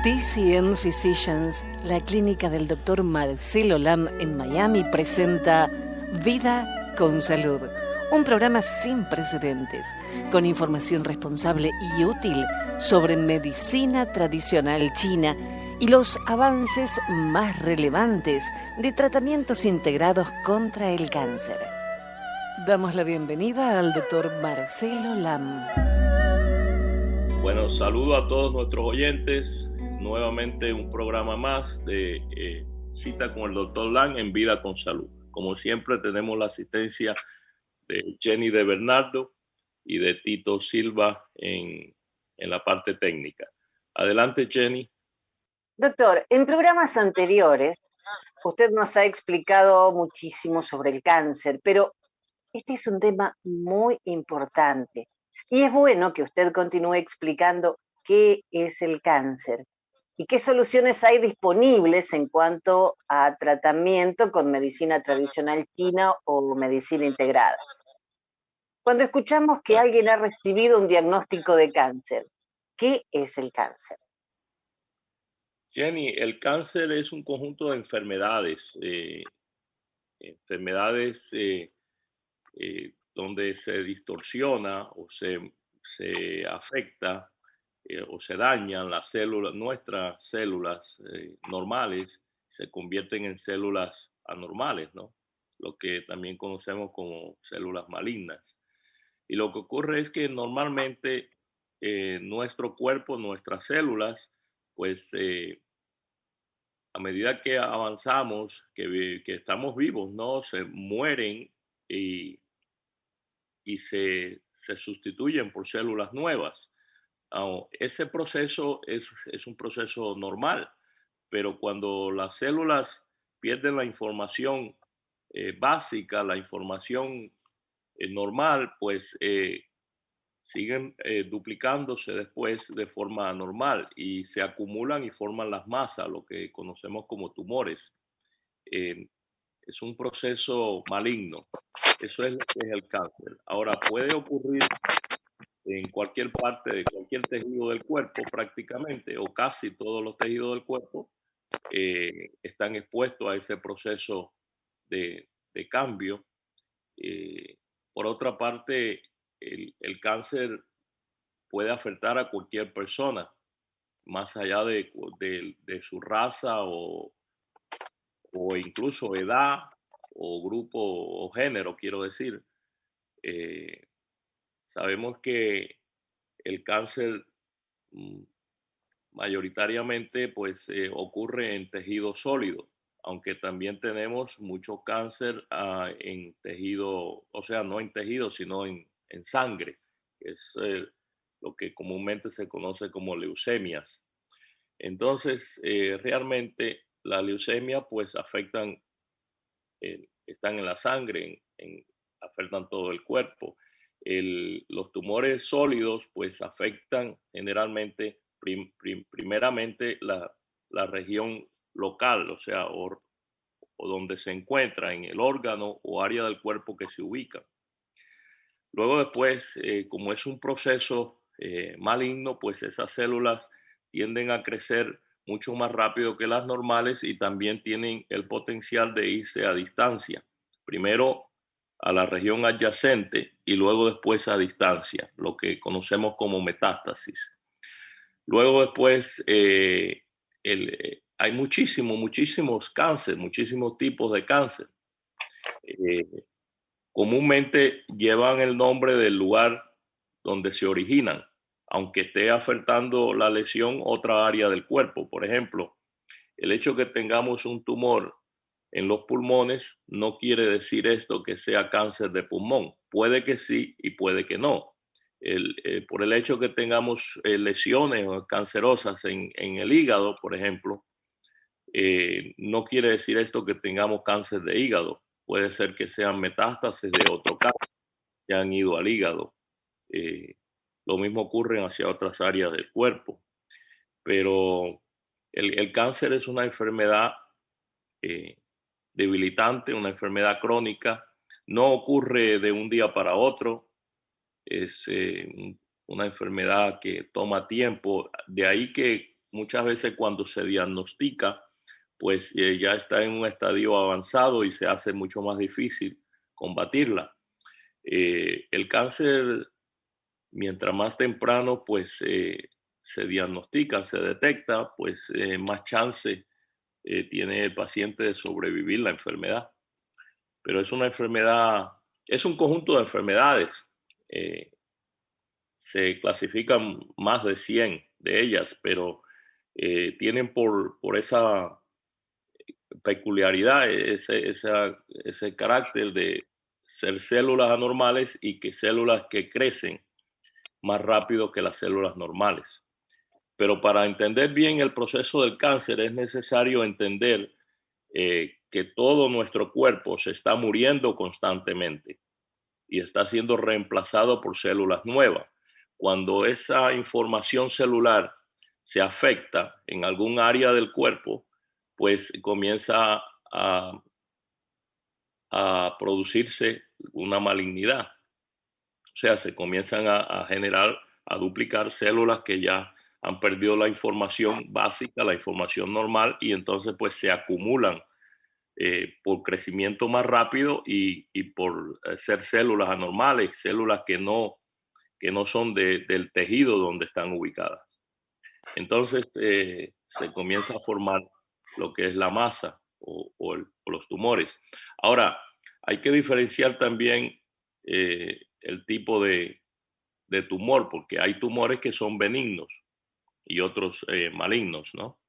TCN Physicians, la clínica del Dr. Marcelo Lam en Miami, presenta Vida con Salud, un programa sin precedentes, con información responsable y útil sobre medicina tradicional china y los avances más relevantes de tratamientos integrados contra el cáncer. Damos la bienvenida al Dr. Marcelo Lam. Bueno, saludo a todos nuestros oyentes. Nuevamente un programa más de cita con el Dr. Lam en Vida con Salud. Como siempre tenemos la asistencia de Jenny de Bernardo y de Tito Silva en la parte técnica. Adelante, Jenny. Doctor, en programas anteriores usted nos ha explicado muchísimo sobre el cáncer, pero este es un tema muy importante y es bueno que usted continúe explicando qué es el cáncer y qué soluciones hay disponibles en cuanto a tratamiento con medicina tradicional china o medicina integrada. Cuando escuchamos que alguien ha recibido un diagnóstico de cáncer, ¿qué es el cáncer? Jenny, el cáncer es un conjunto de enfermedades, donde se distorsiona o se afecta o se dañan las células, nuestras células normales, se convierten en células anormales, ¿no? Lo que también conocemos como células malignas. Y lo que ocurre es que normalmente nuestro cuerpo, nuestras células, pues a medida que avanzamos, que estamos vivos, ¿no? Se mueren y se sustituyen por células nuevas. Ese proceso es un proceso normal, pero cuando las células pierden la información básica, la información normal, pues siguen duplicándose después de forma normal y se acumulan y forman las masas, lo que conocemos como tumores. Es un proceso maligno. Eso es lo que es el cáncer. Ahora, puede ocurrir en cualquier parte de cualquier tejido del cuerpo prácticamente, o casi todos los tejidos del cuerpo están expuestos a ese proceso de cambio. Por otra parte, el cáncer puede afectar a cualquier persona, más allá de su raza o incluso edad o grupo o género, quiero decir. Sabemos que el cáncer mayoritariamente pues ocurre en tejido sólido, aunque también tenemos mucho cáncer en tejido, o sea, no en tejido, sino en sangre, que es lo que comúnmente se conoce como leucemias. Entonces, realmente la leucemia pues afectan, están en la sangre, afectan todo el cuerpo. Los tumores sólidos pues afectan generalmente primeramente la región local, o sea, o donde se encuentra en el órgano o área del cuerpo que se ubica. Luego después, como es un proceso maligno, pues esas células tienden a crecer mucho más rápido que las normales y también tienen el potencial de irse a distancia. Primero a la región adyacente y luego después a distancia, lo que conocemos como metástasis. Luego después hay muchísimos cánceres, muchísimos tipos de cáncer. Comúnmente llevan el nombre del lugar donde se originan, aunque esté afectando la lesión otra área del cuerpo. Por ejemplo, el hecho que tengamos un tumor en los pulmones no quiere decir esto que sea cáncer de pulmón. Puede que sí y puede que no. Por el hecho que tengamos lesiones cancerosas en el hígado, por ejemplo, no quiere decir esto que tengamos cáncer de hígado. Puede ser que sean metástasis de otro cáncer que han ido al hígado. Lo mismo ocurre hacia otras áreas del cuerpo. Pero el cáncer es una enfermedad debilitante, una enfermedad crónica. No ocurre de un día para otro. Es una enfermedad que toma tiempo. De ahí que muchas veces cuando se diagnostica, pues ya está en un estadio avanzado y se hace mucho más difícil combatirla. El cáncer, mientras más temprano pues se diagnostica, se detecta, pues más chance tiene el paciente de sobrevivir la enfermedad. Pero es una enfermedad, es un conjunto de enfermedades. Se clasifican más de 100 de ellas, pero tienen por esa peculiaridad, ese carácter de ser células anormales y que células que crecen más rápido que las células normales. Pero para entender bien el proceso del cáncer es necesario entender que todo nuestro cuerpo se está muriendo constantemente y está siendo reemplazado por células nuevas. Cuando esa información celular se afecta en algún área del cuerpo, pues comienza a producirse una malignidad. O sea, se comienzan a generar, a duplicar células que ya han perdido la información básica, la información normal, y entonces pues se acumulan por crecimiento más rápido y por ser células anormales, células que no son del tejido donde están ubicadas. Entonces se comienza a formar lo que es la masa o los tumores. Ahora, hay que diferenciar también el tipo de tumor, porque hay tumores que son benignos y otros malignos, ¿no?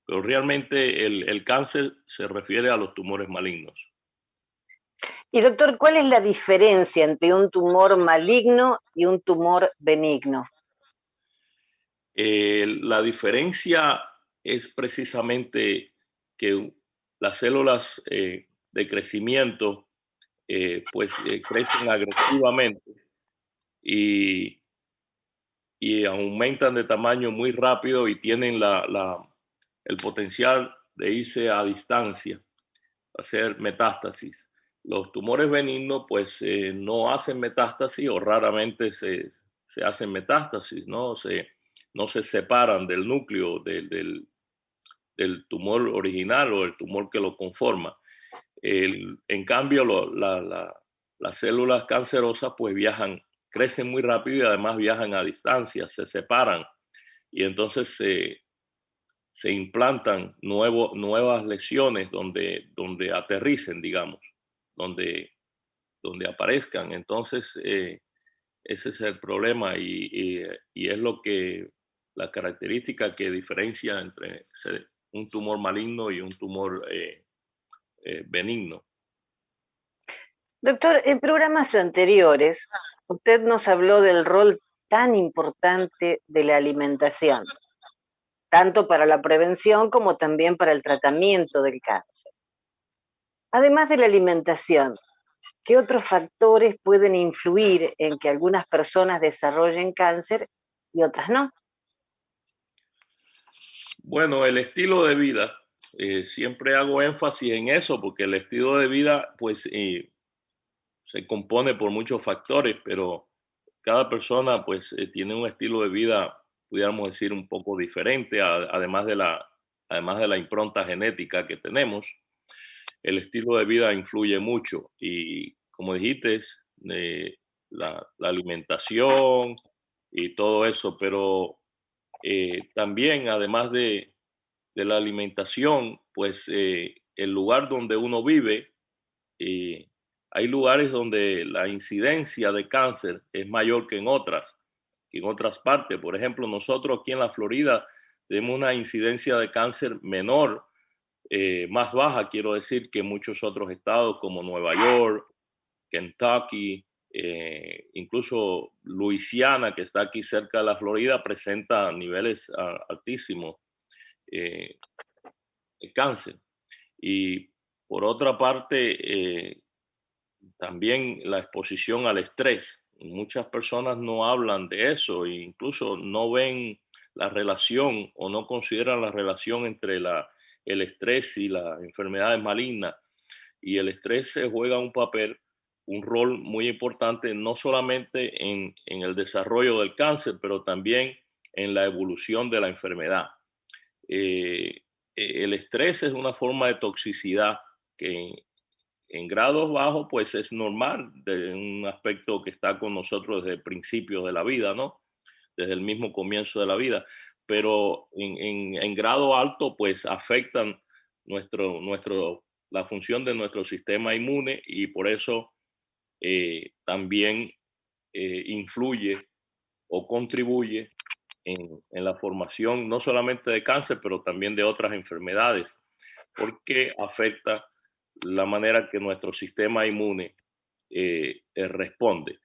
Pero realmente el cáncer se refiere a los tumores malignos. Y doctor, ¿cuál es la diferencia entre un tumor maligno y un tumor benigno? La diferencia es precisamente que las células de crecimiento crecen agresivamente y, aumentan de tamaño muy rápido y tienen el potencial de irse a distancia, hacer metástasis. Los tumores benignos pues no hacen metástasis o raramente se hacen metástasis, ¿no? No se separan del núcleo del tumor original o el tumor que lo conforma. En cambio, las células cancerosas pues crecen muy rápido y además viajan a distancia, se separan y entonces se implantan nuevas lesiones donde aterricen, digamos, donde aparezcan. Entonces, ese es el problema y es la característica que diferencia entre un tumor maligno y un tumor benigno. Doctor, en programas anteriores, usted nos habló del rol tan importante de la alimentación, tanto para la prevención como también para el tratamiento del cáncer. Además de la alimentación, ¿qué otros factores pueden influir en que algunas personas desarrollen cáncer y otras no? Bueno, el estilo de vida, siempre hago énfasis en eso porque el estilo de vida pues se compone por muchos factores, pero cada persona pues tiene un estilo de vida, pudiéramos decir, un poco diferente, además de la impronta genética que tenemos. El estilo de vida influye mucho y como dijiste, la alimentación y todo eso, pero también además de la alimentación, pues el lugar donde uno vive, hay lugares donde la incidencia de cáncer es mayor que en otras partes. Por ejemplo, nosotros aquí en la Florida tenemos una incidencia de cáncer menor, más baja, quiero decir, que muchos otros estados como Nueva York, Kentucky, incluso Luisiana, que está aquí cerca de la Florida, presenta niveles altísimos de cáncer. Y por otra parte, también la exposición al estrés. Muchas personas no hablan de eso e incluso no ven la relación o no consideran la relación entre el estrés y las enfermedades malignas. Y el estrés juega un rol muy importante, no solamente en el desarrollo del cáncer, pero también en la evolución de la enfermedad. el estrés es una forma de toxicidad que en grados bajos pues es normal, de un aspecto que está con nosotros desde el principio de la vida, ¿no? Desde el mismo comienzo de la vida, pero en grado alto pues afectan la función de nuestro sistema inmune y por eso también influye o contribuye en la formación no solamente de cáncer, pero también de otras enfermedades, porque afecta la manera que nuestro sistema inmune responde.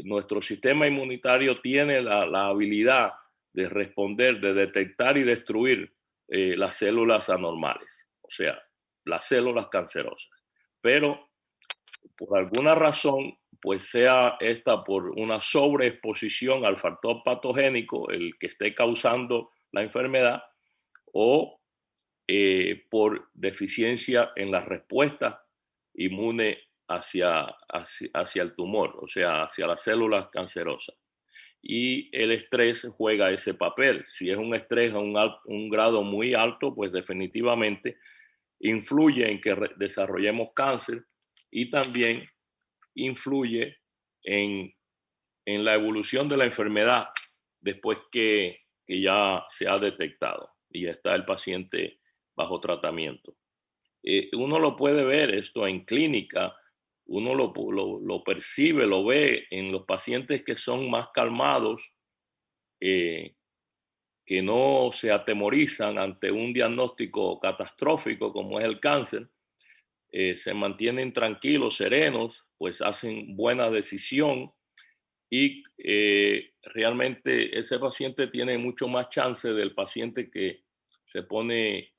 Nuestro sistema inmunitario tiene la habilidad de responder, de detectar y destruir las células anormales, o sea, las células cancerosas. Pero por alguna razón, pues sea esta por una sobreexposición al factor patogénico, el que esté causando la enfermedad, o por deficiencia en la respuesta inmune hacia el tumor, o sea, hacia las células cancerosas. Y el estrés juega ese papel. Si es un estrés a un grado muy alto, pues definitivamente influye en que desarrollemos cáncer y también influye en, en la evolución de la enfermedad después que ya se ha detectado y ya está el paciente bajo tratamiento. Uno lo puede ver esto en clínica, uno lo percibe, lo ve en los pacientes que son más calmados, que no se atemorizan ante un diagnóstico catastrófico como es el cáncer, se mantienen tranquilos, serenos, pues hacen buena decisión y realmente ese paciente tiene mucho más chance del paciente que se pone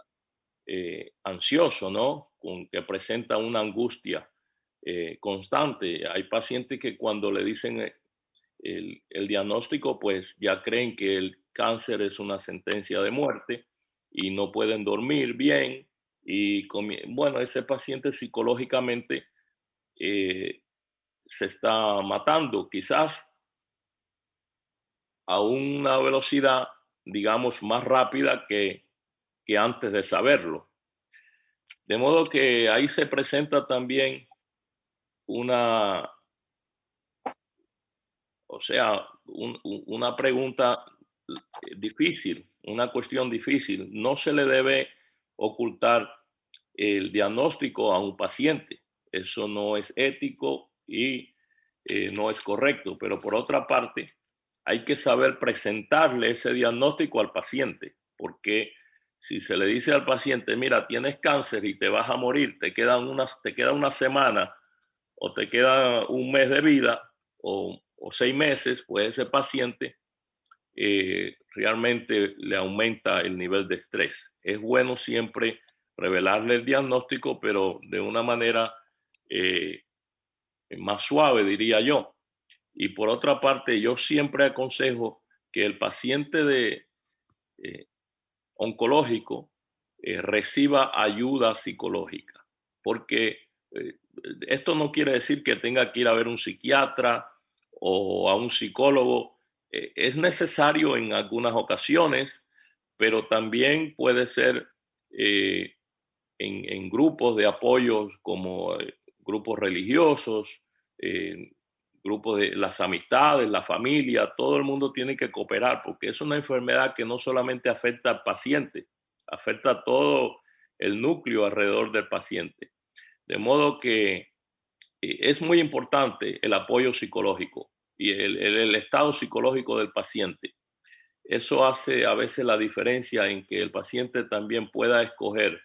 ansioso, ¿no? Que presenta una angustia constante. Hay pacientes que cuando le dicen el diagnóstico, pues ya creen que el cáncer es una sentencia de muerte y no pueden dormir bien. Y bueno, ese paciente psicológicamente se está matando, quizás a una velocidad, digamos, más rápida que antes de saberlo. De modo que ahí se presenta también una, o sea, una pregunta difícil, una cuestión difícil. No se le debe ocultar el diagnóstico a un paciente. Eso no es ético y no es correcto. Pero por otra parte, hay que saber presentarle ese diagnóstico al paciente, porque si se le dice al paciente, mira, tienes cáncer y te vas a morir, te queda una semana o te queda un mes de vida o 6 meses, pues ese paciente realmente le aumenta el nivel de estrés. Es bueno siempre revelarle el diagnóstico, pero de una manera más suave, diría yo. Y por otra parte, yo siempre aconsejo que el paciente oncológico reciba ayuda psicológica, porque esto no quiere decir que tenga que ir a ver un psiquiatra o a un psicólogo. Es necesario en algunas ocasiones, pero también puede ser en grupos de apoyos como grupos religiosos, grupos de las amistades, la familia, todo el mundo tiene que cooperar porque es una enfermedad que no solamente afecta al paciente, afecta a todo el núcleo alrededor del paciente. De modo que es muy importante el apoyo psicológico y el estado psicológico del paciente. Eso hace a veces la diferencia en que el paciente también pueda escoger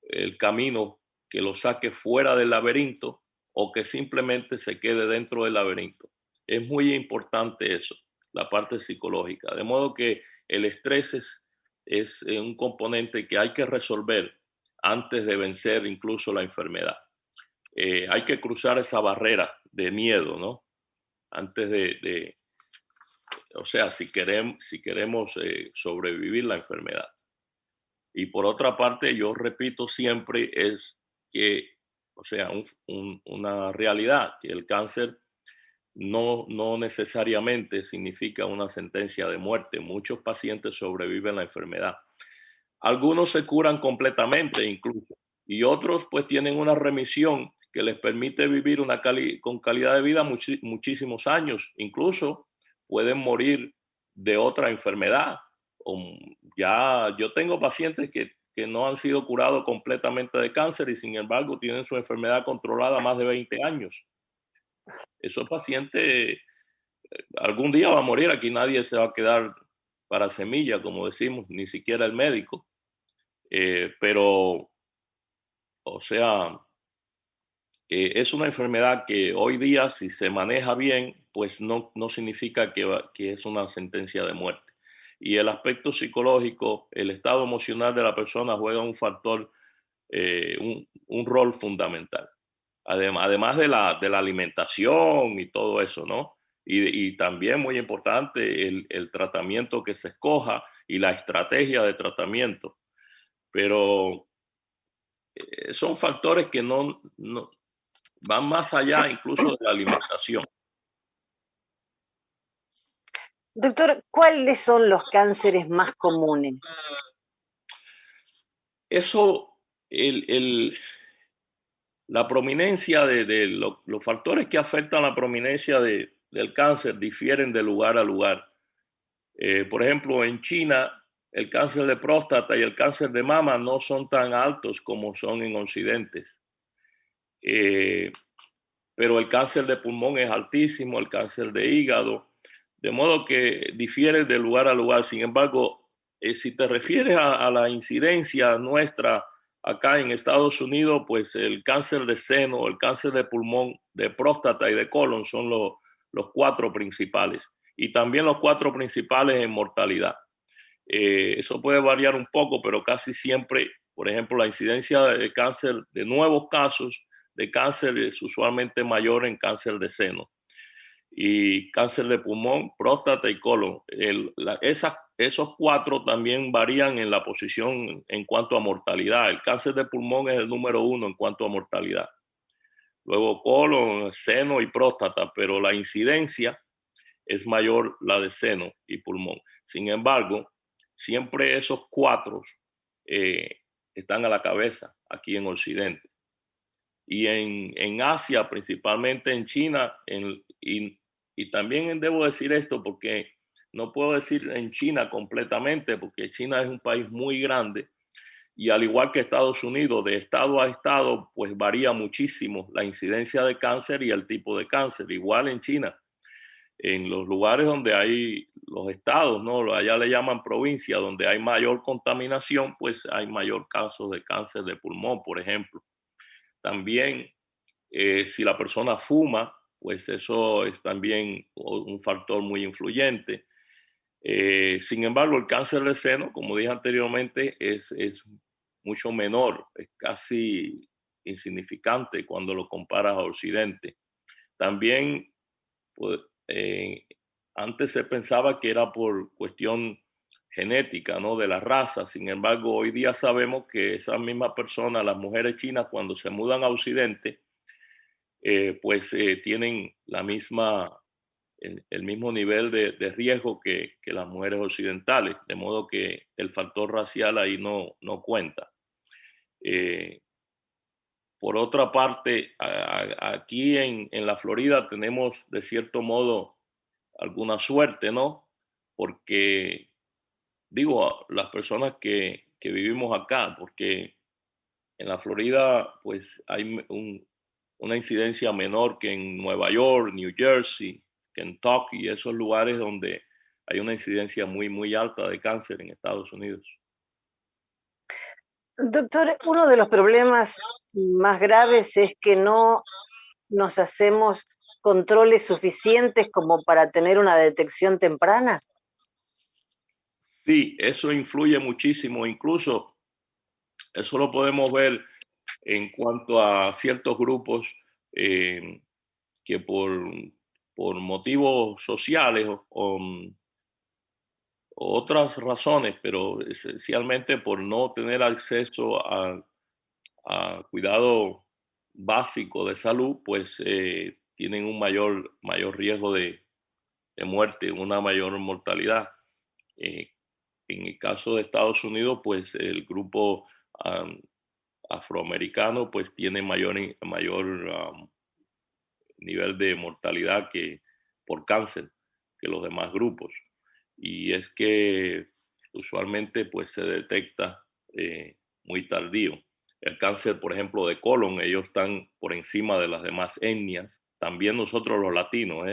el camino que lo saque fuera del laberinto o que simplemente se quede dentro del laberinto. Es muy importante eso, la parte psicológica. De modo que el estrés es un componente que hay que resolver antes de vencer incluso la enfermedad. Hay que cruzar esa barrera de miedo, ¿no? Antes o sea, si queremos sobrevivir la enfermedad. Y por otra parte, yo repito siempre es que, o sea, una realidad, que el cáncer no necesariamente significa una sentencia de muerte. Muchos pacientes sobreviven la enfermedad. Algunos se curan completamente incluso, y otros pues tienen una remisión que les permite vivir con calidad de vida muchísimos años. Incluso pueden morir de otra enfermedad. Ya yo tengo pacientes que no han sido curados completamente de cáncer y sin embargo tienen su enfermedad controlada más de 20 años. Esos pacientes algún día va a morir. Aquí nadie se va a quedar para semilla, como decimos, ni siquiera el médico. Pero, o sea, es una enfermedad que hoy día, si se maneja bien, pues no significa que es una sentencia de muerte. Y el aspecto psicológico, el estado emocional de la persona juega un factor, un rol fundamental. Además de la alimentación y todo eso, ¿no? Y también muy importante el tratamiento que se escoja y la estrategia de tratamiento. Pero son factores que no van más allá incluso de la alimentación. Doctor, ¿cuáles son los cánceres más comunes? Eso, la prominencia los factores que afectan la prominencia del cáncer difieren de lugar a lugar. Por ejemplo, en China, el cáncer de próstata y el cáncer de mama no son tan altos como son en Occidente. Pero el cáncer de pulmón es altísimo, el cáncer de hígado, de modo que difiere de lugar a lugar. Sin embargo, si te refieres a la incidencia nuestra acá en Estados Unidos, pues el cáncer de seno, el cáncer de pulmón, de próstata y de colon son los cuatro principales. Y también los cuatro principales en mortalidad. Eso puede variar un poco, pero casi siempre, por ejemplo, la incidencia de cáncer, de nuevos casos de cáncer es usualmente mayor en cáncer de seno. Y cáncer de pulmón, próstata y colon. Esos cuatro también varían en la posición en cuanto a mortalidad. El cáncer de pulmón es el número 1 en cuanto a mortalidad. Luego colon, seno y próstata, pero la incidencia es mayor la de seno y pulmón. Sin embargo, siempre esos cuatro están a la cabeza aquí en Occidente. Y en Asia, principalmente en China, y también debo decir esto porque no puedo decir en China completamente, porque China es un país muy grande y al igual que Estados Unidos, de estado a estado, pues varía muchísimo la incidencia de cáncer y el tipo de cáncer. Igual en China, en los lugares donde hay los estados, ¿no? Allá le llaman provincia, donde hay mayor contaminación, pues hay mayor casos de cáncer de pulmón, por ejemplo. También, si la persona fuma, pues eso es también un factor muy influyente. Sin embargo, el cáncer de seno, como dije anteriormente, es mucho menor, es casi insignificante cuando lo comparas a Occidente. También, pues, antes se pensaba que era por cuestión genética, ¿no? De la raza. Sin embargo, hoy día sabemos que esas mismas personas, las mujeres chinas, cuando se mudan a Occidente, pues tienen el mismo nivel de riesgo que las mujeres occidentales, de modo que el factor racial ahí no cuenta. Por otra parte, aquí en la Florida tenemos de cierto modo alguna suerte, ¿no? Porque digo, las personas que vivimos acá, porque en la Florida pues hay una incidencia menor que en Nueva York, New Jersey, Kentucky, esos lugares donde hay una incidencia muy, muy alta de cáncer en Estados Unidos. Doctor, uno de los problemas más graves es que no nos hacemos controles suficientes como para tener una detección temprana. Sí, eso influye muchísimo, incluso eso lo podemos ver en cuanto a ciertos grupos que por motivos sociales o otras razones, pero esencialmente por no tener acceso a cuidado básico de salud, pues tienen un mayor riesgo de muerte, una mayor mortalidad. En el caso de Estados Unidos, pues el grupo afroamericano pues tiene mayor nivel de mortalidad por cáncer que los demás grupos. Y es que usualmente pues se detecta muy tardío. El cáncer, por ejemplo, de colon, ellos están por encima de las demás etnias, también nosotros los latinos,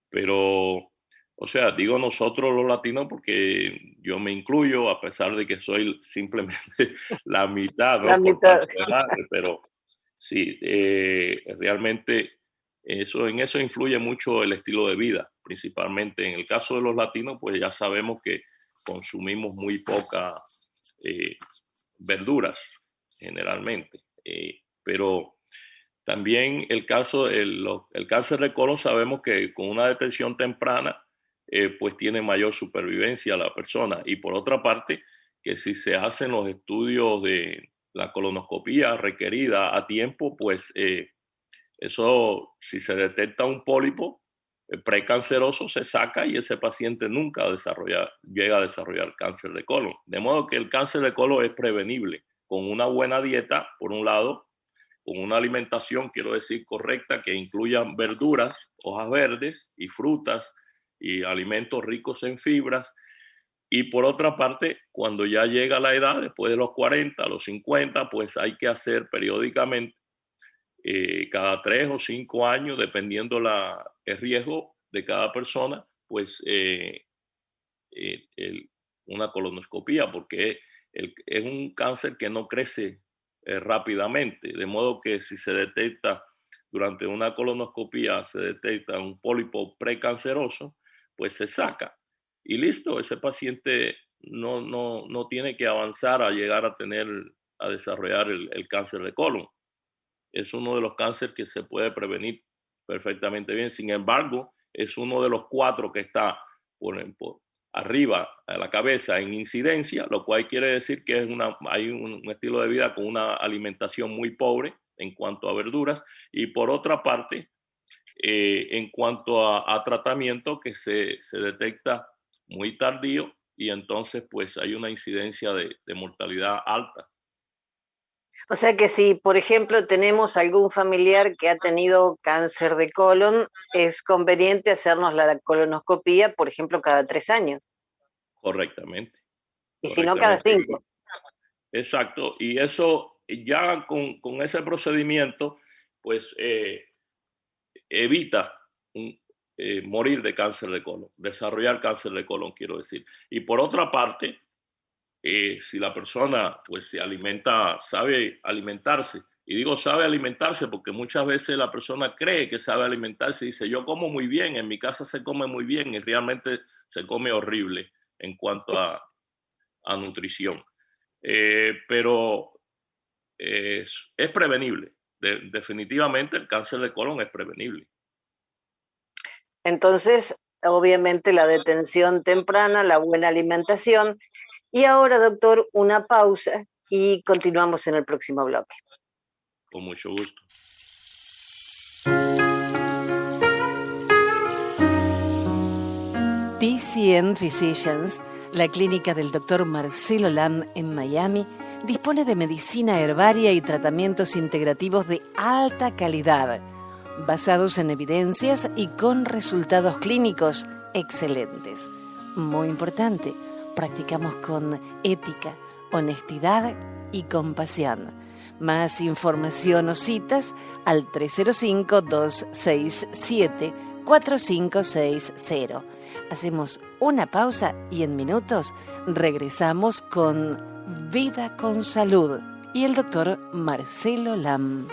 pero, o sea, digo nosotros los latinos porque yo me incluyo, a pesar de que soy simplemente la mitad, ¿no? La Por mitad. parte de madre, pero sí, realmente en eso influye mucho el estilo de vida, principalmente. En el caso de los latinos, pues ya sabemos que consumimos muy pocas verduras, generalmente. Pero también el cáncer de colon sabemos que con una detección temprana, pues tiene mayor supervivencia la persona. Y por otra parte, que si se hacen los estudios de la colonoscopía requerida a tiempo, pues eso, si se detecta un pólipo precanceroso, se saca y ese paciente nunca llega a desarrollar cáncer de colon. De modo que el cáncer de colon es prevenible con una buena dieta, por un lado, con una alimentación, quiero decir, correcta, que incluya verduras, hojas verdes y frutas y alimentos ricos en fibras. Y por otra parte, cuando ya llega la edad, después de los 40, los 50, pues hay que hacer periódicamente, cada 3 o 5 años, dependiendo el riesgo de cada persona, pues una colonoscopía, porque es un cáncer que no crece rápidamente, de modo que si se detecta durante una colonoscopía, se detecta un pólipo precanceroso, pues se saca y listo, ese paciente no tiene que avanzar a llegar a desarrollar el cáncer de colon. Es uno de los cánceres que se puede prevenir perfectamente bien. Sin embargo, es uno de los 4 que está por arriba a la cabeza en incidencia, lo cual quiere decir que hay un estilo de vida con una alimentación muy pobre en cuanto a verduras, y por otra parte, en cuanto a tratamiento, que se detecta muy tardío, y entonces pues hay una incidencia de mortalidad alta. O sea que si, por ejemplo, tenemos algún familiar que ha tenido cáncer de colon, es conveniente hacernos la colonoscopía, por ejemplo, cada 3 años. Correctamente. Y si no, cada 5. Exacto. Y eso ya con ese procedimiento, pues evita morir de cáncer de colon, desarrollar cáncer de colon, quiero decir. Y por otra parte, si la persona pues se alimenta, sabe alimentarse, y digo sabe alimentarse porque muchas veces la persona cree que sabe alimentarse y dice yo como muy bien, en mi casa se come muy bien, y realmente se come horrible en cuanto a nutrición. Pero es prevenible. Definitivamente el cáncer de colon es prevenible. Entonces, obviamente la detención temprana, la buena alimentación. Y ahora, doctor, una pausa y continuamos en el próximo bloque. Con mucho gusto. TCN Physicians, la clínica del Dr. Marcelo Lam en Miami, dispone de medicina herbaria y tratamientos integrativos de alta calidad, basados en evidencias y con resultados clínicos excelentes. Muy importante, practicamos con ética, honestidad y compasión. Más información o citas al 305-267-4560. Hacemos una pausa y en minutos regresamos con Vida con Salud y el doctor Marcelo Lam.